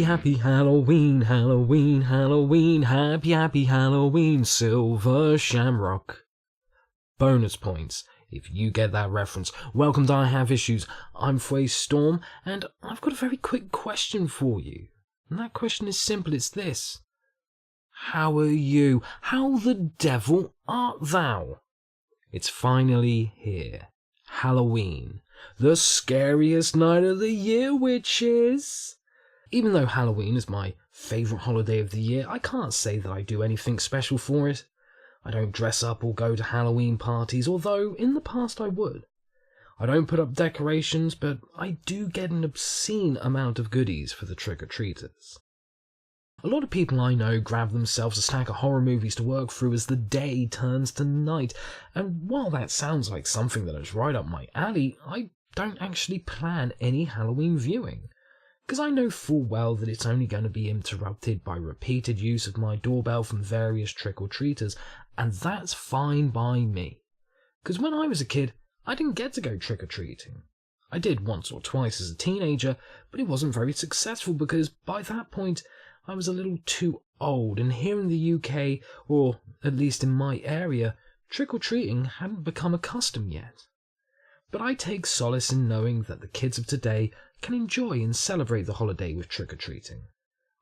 Happy, happy Halloween, Halloween, Halloween, happy, happy Halloween, Silver Shamrock. Bonus points if you get that reference. Welcome to I Have Issues. I'm Fway Storm, and I've got a very quick question for you. And that question is simple, it's this. How are you? How the devil art thou? It's finally here. Halloween. The scariest night of the year, which is... Even though Halloween is my favourite holiday of the year, I can't say that I do anything special for it. I don't dress up or go to Halloween parties, although in the past I would. I don't put up decorations, but I do get an obscene amount of goodies for the trick-or-treaters. A lot of people I know grab themselves a stack of horror movies to work through as the day turns to night, and while that sounds like something that is right up my alley, I don't actually plan any Halloween viewing. Because I know full well that it's only going to be interrupted by repeated use of my doorbell from various trick-or-treaters, and that's fine by me. Because when I was a kid, I didn't get to go trick-or-treating. I did once or twice as a teenager, but it wasn't very successful because by that point I was a little too old, and here in the UK, or at least in my area, trick-or-treating hadn't become a custom yet. But I take solace in knowing that the kids of today can enjoy and celebrate the holiday with trick-or-treating.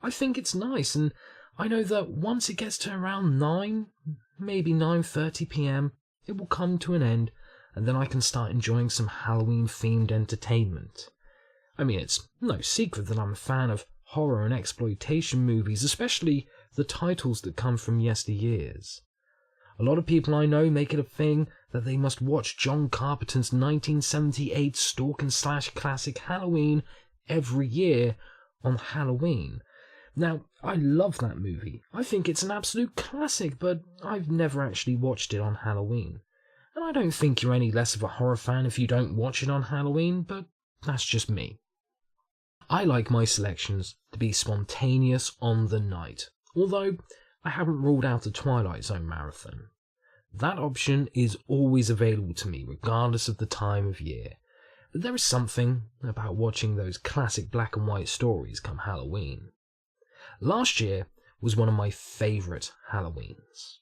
I think it's nice, and I know that once it gets to around 9, maybe 9:30 p.m, it will come to an end, and then I can start enjoying some Halloween-themed entertainment. I mean, it's no secret that I'm a fan of horror and exploitation movies, especially the titles that come from yesteryears. A lot of people I know make it a thing that they must watch John Carpenter's 1978 stalk-and-slash classic Halloween every year on Halloween. Now, I love that movie. I think it's an absolute classic, but I've never actually watched it on Halloween. And I don't think you're any less of a horror fan if you don't watch it on Halloween, but that's just me. I like my selections to be spontaneous on the night, although I haven't ruled out a Twilight Zone marathon. That option is always available to me, regardless of the time of year. But there is something about watching those classic black and white stories come Halloween. Last year was one of my favourite Halloweens.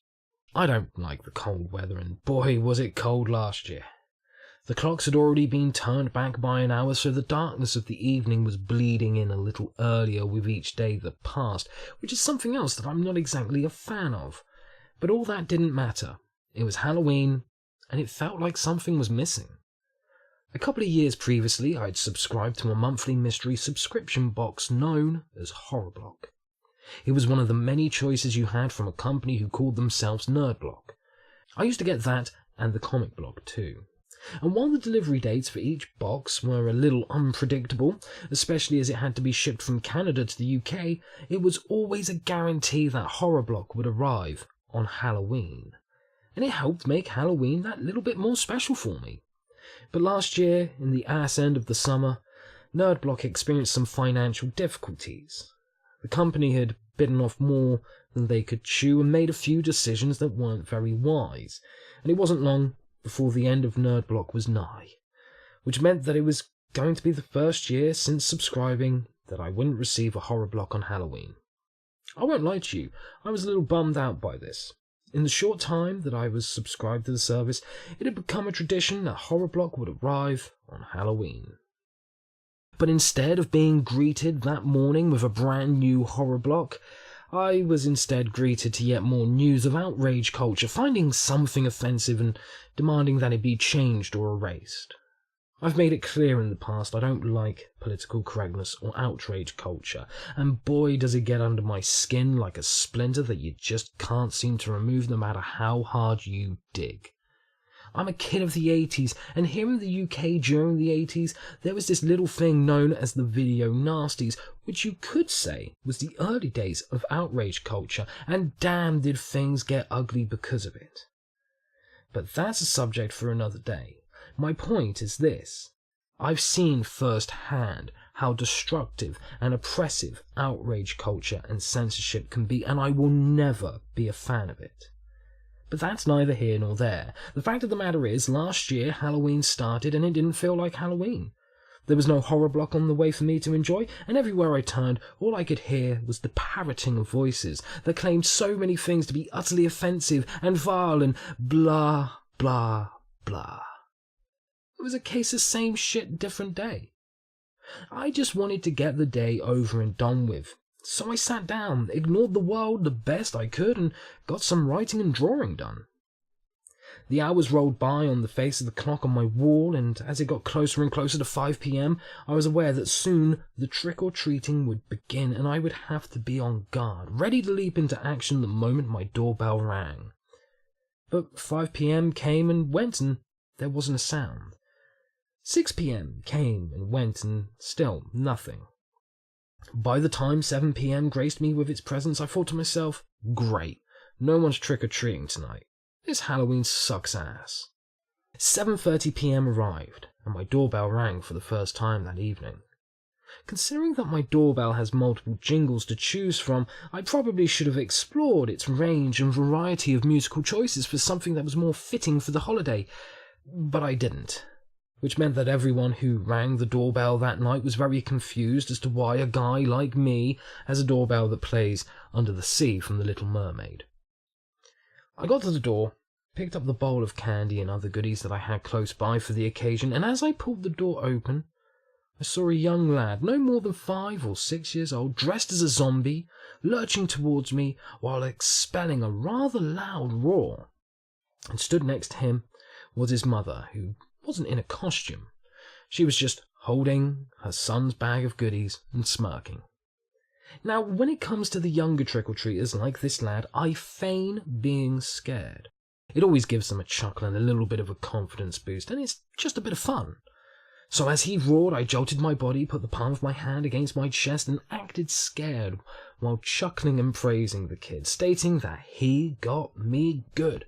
I don't like the cold weather, and boy was it cold last year. The clocks had already been turned back by an hour, so the darkness of the evening was bleeding in a little earlier with each day that passed, which is something else that I'm not exactly a fan of. But all that didn't matter. It was Halloween, and it felt like something was missing. A couple of years previously, I'd subscribed to a monthly mystery subscription box known as Horrorblock. It was one of the many choices you had from a company who called themselves Nerdblock. I used to get that and the comic block too. And while the delivery dates for each box were a little unpredictable, especially as it had to be shipped from Canada to the UK, it was always a guarantee that Horrorblock would arrive on Halloween. And it helped make Halloween that little bit more special for me. But last year, in the ass end of the summer, Nerdblock experienced some financial difficulties. The company had bitten off more than they could chew and made a few decisions that weren't very wise, and it wasn't long before the end of Nerdblock was nigh, which meant that it was going to be the first year since subscribing that I wouldn't receive a Horrorblock on Halloween. I won't lie to you, I was a little bummed out by this. In the short time that I was subscribed to the service, it had become a tradition that Horrorblock would arrive on Halloween. But instead of being greeted that morning with a brand new Horrorblock, I was instead greeted to yet more news of outrage culture, finding something offensive and demanding that it be changed or erased. I've made it clear in the past I don't like political correctness or outrage culture, and boy does it get under my skin like a splinter that you just can't seem to remove no matter how hard you dig. I'm a kid of the 80s, and here in the UK during the 80s, there was this little thing known as the video nasties, which you could say was the early days of outrage culture, and damn did things get ugly because of it. But that's a subject for another day. My point is this. I've seen firsthand how destructive and oppressive outrage culture and censorship can be, and I will never be a fan of it. But that's neither here nor there. The fact of the matter is, last year Halloween started and it didn't feel like Halloween. There was no horror block on the way for me to enjoy, and everywhere I turned, all I could hear was the parroting of voices that claimed so many things to be utterly offensive and vile and blah, blah, blah. It was a case of same shit, different day. I just wanted to get the day over and done with, so I sat down, ignored the world the best I could, and got some writing and drawing done. The hours rolled by on the face of the clock on my wall, and as it got closer and closer to 5 p.m, I was aware that soon the trick-or-treating would begin, and I would have to be on guard, ready to leap into action the moment my doorbell rang. But 5 p.m. came and went, and there wasn't a sound. 6 p.m. came and went, and still nothing. By the time 7 p.m. graced me with its presence, I thought to myself, great, no one's trick-or-treating tonight. This Halloween sucks ass. 7:30 p.m. arrived, and my doorbell rang for the first time that evening. Considering that my doorbell has multiple jingles to choose from, I probably should have explored its range and variety of musical choices for something that was more fitting for the holiday, but I didn't. Which meant that everyone who rang the doorbell that night was very confused as to why a guy like me has a doorbell that plays Under the Sea from The Little Mermaid. I got to the door, picked up the bowl of candy and other goodies that I had close by for the occasion, and as I pulled the door open, I saw a young lad, no more than 5 or 6 years old, dressed as a zombie, lurching towards me while expelling a rather loud roar. And stood next to him was his mother, who wasn't in a costume. She was just holding her son's bag of goodies and smirking. Now, when it comes to the younger trick-or-treaters like this lad, I feign being scared. It always gives them a chuckle and a little bit of a confidence boost, and it's just a bit of fun. So as he roared, I jolted my body, put the palm of my hand against my chest, and acted scared while chuckling and praising the kid, stating that he got me good.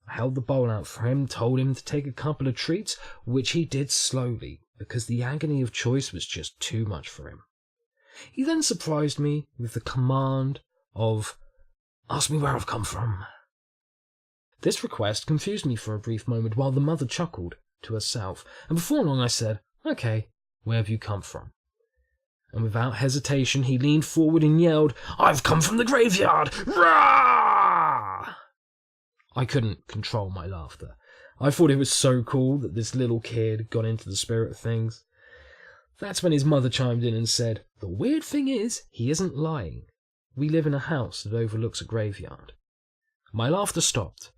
I held the bowl out for him, told him to take a couple of treats, which he did slowly, because the agony of choice was just too much for him. He then surprised me with the command of, "Ask me where I've come from." This request confused me for a brief moment while the mother chuckled to herself, and before long I said, "Okay, where have you come from?" And without hesitation he leaned forward and yelled, "I've come from the graveyard! Rah!" I couldn't control my laughter. I thought it was so cool that this little kid got into the spirit of things. That's when his mother chimed in and said, "The weird thing is, he isn't lying. We live in a house that overlooks a graveyard." My laughter stopped,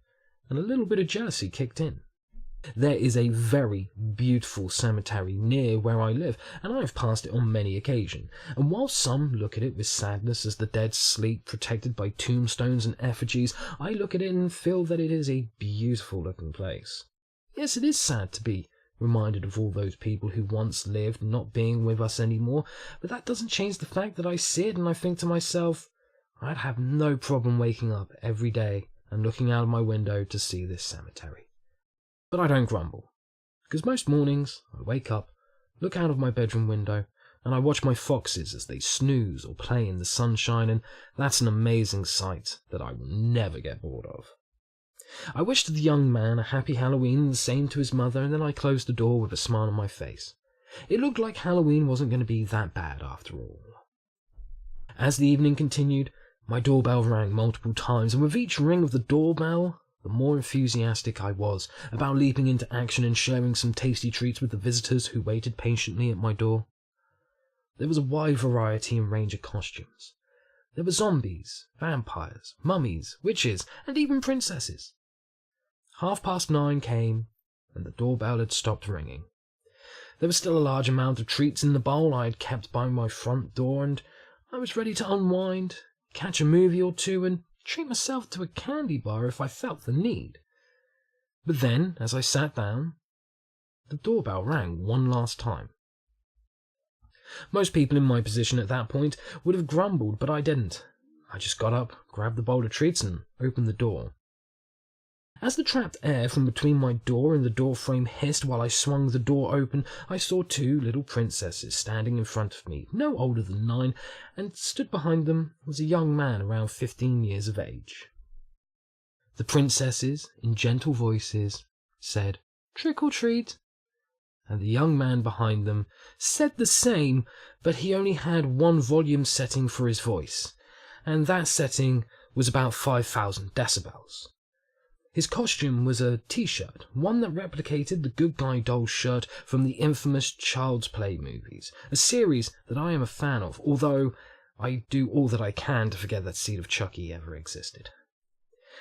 and a little bit of jealousy kicked in. There is a very beautiful cemetery near where I live, and I have passed it on many occasions, and while some look at it with sadness as the dead sleep protected by tombstones and effigies, I look at it and feel that it is a beautiful looking place. Yes, it is sad to be reminded of all those people who once lived not being with us anymore, but that doesn't change the fact that I see it and I think to myself, I'd have no problem waking up every day and looking out of my window to see this cemetery. But I don't grumble, because most mornings I wake up, look out of my bedroom window, and I watch my foxes as they snooze or play in the sunshine, and that's an amazing sight that I will never get bored of. I wished the young man a happy Halloween and the same to his mother, and then I closed the door with a smile on my face. It looked like Halloween wasn't going to be that bad after all. As the evening continued, my doorbell rang multiple times, and with each ring of the doorbell, the more enthusiastic I was about leaping into action and sharing some tasty treats with the visitors who waited patiently at my door. There was a wide variety and range of costumes. There were zombies, vampires, mummies, witches, and even princesses. 9:30 came, and the doorbell had stopped ringing. There was still a large amount of treats in the bowl I had kept by my front door, and I was ready to unwind, catch a movie or two, and treat myself to a candy bar if I felt the need. But then, as I sat down, the doorbell rang one last time. Most people in my position at that point would have grumbled, but I didn't. I just got up, grabbed the bowl of treats, and opened the door. As the trapped air from between my door and the door frame hissed while I swung the door open, I saw 2 little princesses standing in front of me, no older than 9, and stood behind them was a young man around 15 years of age. The princesses, in gentle voices, said, "Trick or treat," and the young man behind them said the same, but he only had one volume setting for his voice, and that setting was about 5,000 decibels. His costume was a t-shirt, one that replicated the Good Guy Doll shirt from the infamous Child's Play movies, a series that I am a fan of, although I do all that I can to forget that Seed of Chucky ever existed.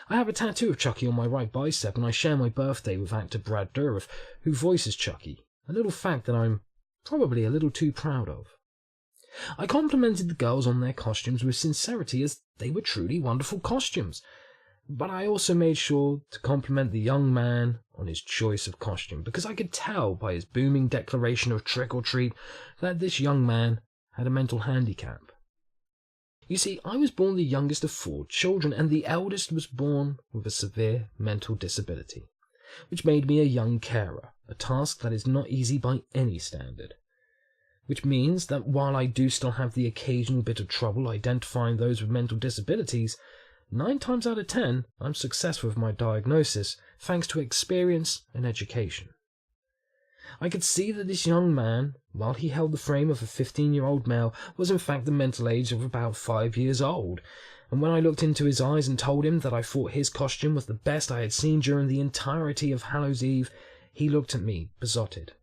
I have a tattoo of Chucky on my right bicep, and I share my birthday with actor Brad Dourif, who voices Chucky, a little fact that I'm probably a little too proud of. I complimented the girls on their costumes with sincerity, as they were truly wonderful costumes, but I also made sure to compliment the young man on his choice of costume, because I could tell by his booming declaration of trick or treat that this young man had a mental handicap. You see, I was born the youngest of 4 children, and the eldest was born with a severe mental disability, which made me a young carer, a task that is not easy by any standard. Which means that while I do still have the occasional bit of trouble identifying those with mental disabilities, 9 times out of 10 I'm successful with my diagnosis, thanks to experience and education. I could see that this young man, while he held the frame of a 15-year-old male, was in fact the mental age of about 5 years old, and when I looked into his eyes and told him that I thought his costume was the best I had seen during the entirety of Hallows' Eve, he looked at me, besotted.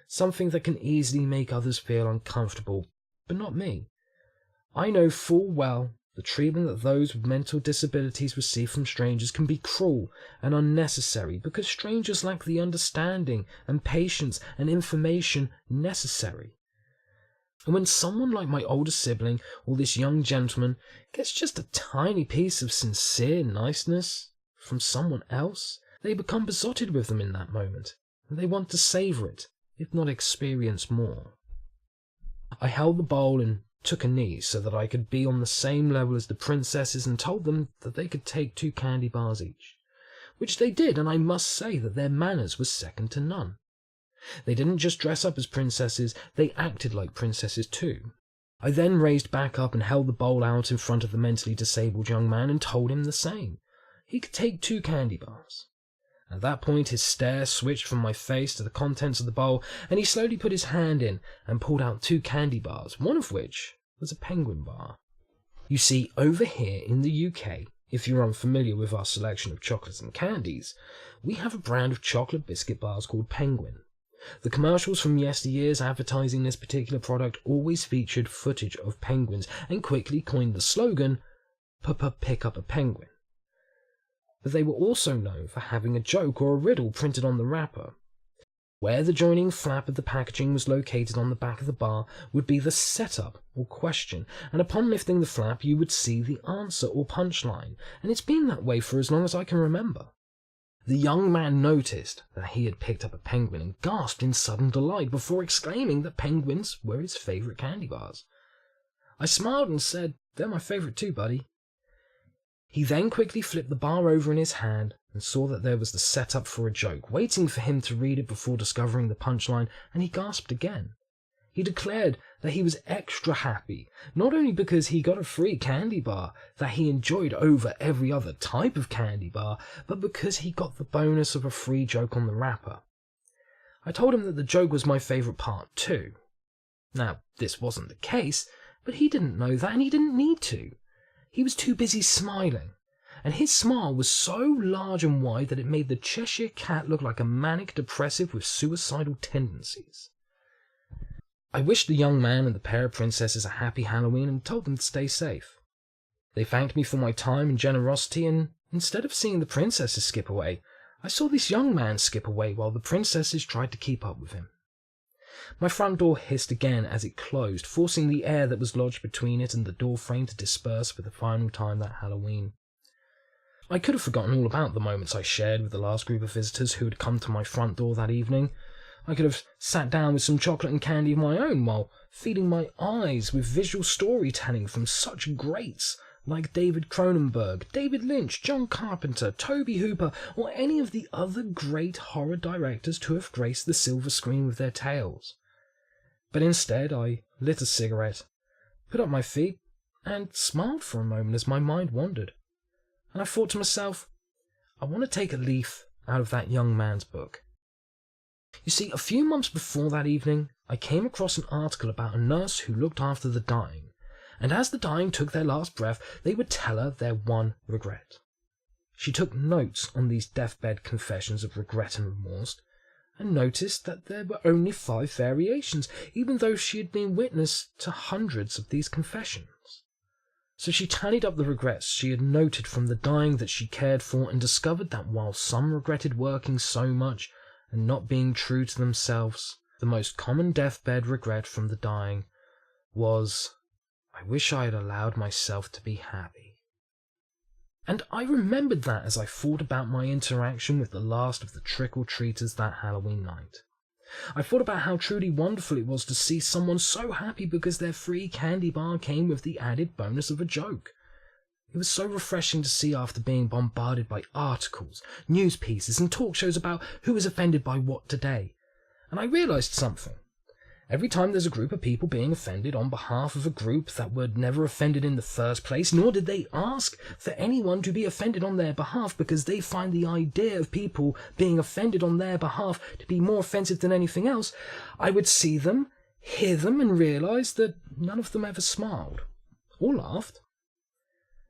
Something that can easily make others feel uncomfortable, but not me. I know full well the treatment that those with mental disabilities receive from strangers can be cruel and unnecessary, because strangers lack the understanding and patience and information necessary. And when someone like my older sibling or this young gentleman gets just a tiny piece of sincere niceness from someone else, they become besotted with them in that moment, and they want to savour it, if not experience more. I held the bowl and took a knee so that I could be on the same level as the princesses, and told them that they could take 2 candy bars each, which they did, and I must say that their manners were second to none. They didn't just dress up as princesses, they acted like princesses too. I then raised back up and held the bowl out in front of the mentally disabled young man and told him the same. He could take 2 candy bars. At that point his stare switched from my face to the contents of the bowl, and he slowly put his hand in and pulled out 2 candy bars, one of which was a penguin bar. You see, over here in the UK, if you're unfamiliar with our selection of chocolates and candies, we have a brand of chocolate biscuit bars called Penguin. The commercials from yesteryears advertising this particular product always featured footage of penguins and quickly coined the slogan, "Pick up a penguin." But they were also known for having a joke or a riddle printed on the wrapper. Where the joining flap of the packaging was located on the back of the bar would be the setup or question, and upon lifting the flap you would see the answer or punchline, and it's been that way for as long as I can remember. The young man noticed that he had picked up a penguin and gasped in sudden delight before exclaiming that penguins were his favourite candy bars. I smiled and said, "They're my favourite too, buddy." He then quickly flipped the bar over in his hand and saw that there was the setup for a joke, waiting for him to read it before discovering the punchline, and he gasped again. He declared that he was extra happy, not only because he got a free candy bar that he enjoyed over every other type of candy bar, but because he got the bonus of a free joke on the wrapper. I told him that the joke was my favourite part too. Now, this wasn't the case, but he didn't know that, and he didn't need to. He was too busy smiling, and his smile was so large and wide that it made the Cheshire Cat look like a manic depressive with suicidal tendencies. I wished the young man and the pair of princesses a happy Halloween and told them to stay safe. They thanked me for my time and generosity, and instead of seeing the princesses skip away, I saw this young man skip away while the princesses tried to keep up with him. My front door hissed again as it closed, forcing the air that was lodged between it and the door frame to disperse for the final time that Halloween. I could have forgotten all about the moments I shared with the last group of visitors who had come to my front door that evening. I could have sat down with some chocolate and candy of my own while feeding my eyes with visual storytelling from such greats like David Cronenberg, David Lynch, John Carpenter, Tobe Hooper, or any of the other great horror directors to have graced the silver screen with their tales. But instead I lit a cigarette, put up my feet, and smiled for a moment as my mind wandered. And I thought to myself, I want to take a leaf out of that young man's book. You see, a few months before that evening, I came across an article about a nurse who looked after the dying, and as the dying took their last breath, they would tell her their one regret. She took notes on these deathbed confessions of regret and remorse, and noticed that there were only 5 variations, even though she had been witness to hundreds of these confessions. So she tallied up the regrets she had noted from the dying that she cared for, and discovered that while some regretted working so much and not being true to themselves, the most common deathbed regret from the dying was, "I wish I had allowed myself to be happy." And I remembered that as I thought about my interaction with the last of the trick-or-treaters that Halloween night. I thought about how truly wonderful it was to see someone so happy because their free candy bar came with the added bonus of a joke. It was so refreshing to see after being bombarded by articles, news pieces, and talk shows about who was offended by what today. And I realised something. Every time there's a group of people being offended on behalf of a group that were never offended in the first place, nor did they ask for anyone to be offended on their behalf because they find the idea of people being offended on their behalf to be more offensive than anything else, I would see them, hear them, and realise that none of them ever smiled or laughed,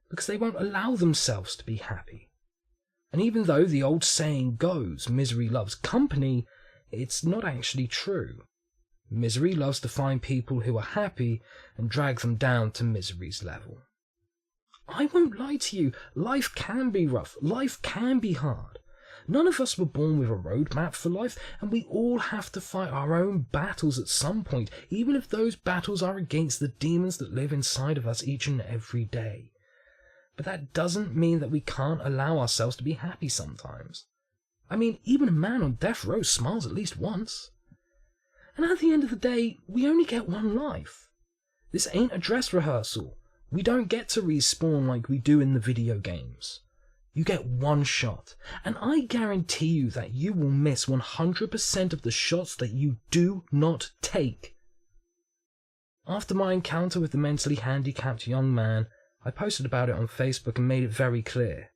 because they won't allow themselves to be happy. And even though the old saying goes, misery loves company, it's not actually true. Misery loves to find people who are happy and drag them down to misery's level. I won't lie to you, life can be rough, life can be hard. None of us were born with a roadmap for life, and we all have to fight our own battles at some point, even if those battles are against the demons that live inside of us each and every day. But that doesn't mean that we can't allow ourselves to be happy sometimes. I mean, even a man on death row smiles at least once. And at the end of the day, we only get one life. This ain't a dress rehearsal. We don't get to respawn like we do in the video games. You get one shot, and I guarantee you that you will miss 100% of the shots that you do not take. After my encounter with the mentally handicapped young man, I posted about it on Facebook and made it very clear.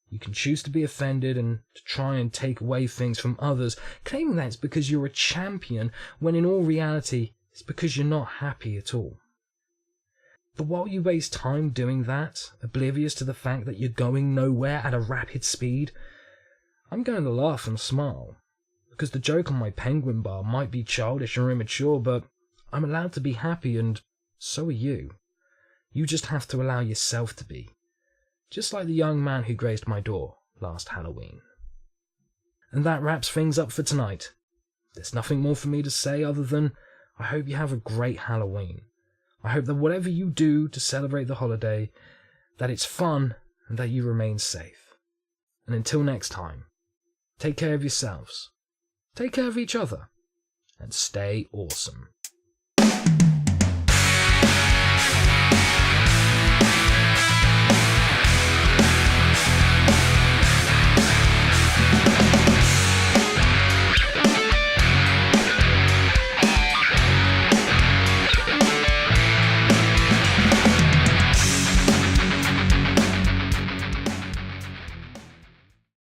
You can choose to be offended and to try and take away things from others, claiming that it's because you're a champion, when in all reality, it's because you're not happy at all. But while you waste time doing that, oblivious to the fact that you're going nowhere at a rapid speed, I'm going to laugh and smile, because the joke on my penguin bar might be childish or immature, but I'm allowed to be happy, and so are you. You just have to allow yourself to be. Just like the young man who grazed my door last Halloween. And that wraps things up for tonight. There's nothing more for me to say other than I hope you have a great Halloween. I hope that whatever you do to celebrate the holiday, that it's fun and that you remain safe. And until next time, take care of yourselves, take care of each other, and stay awesome.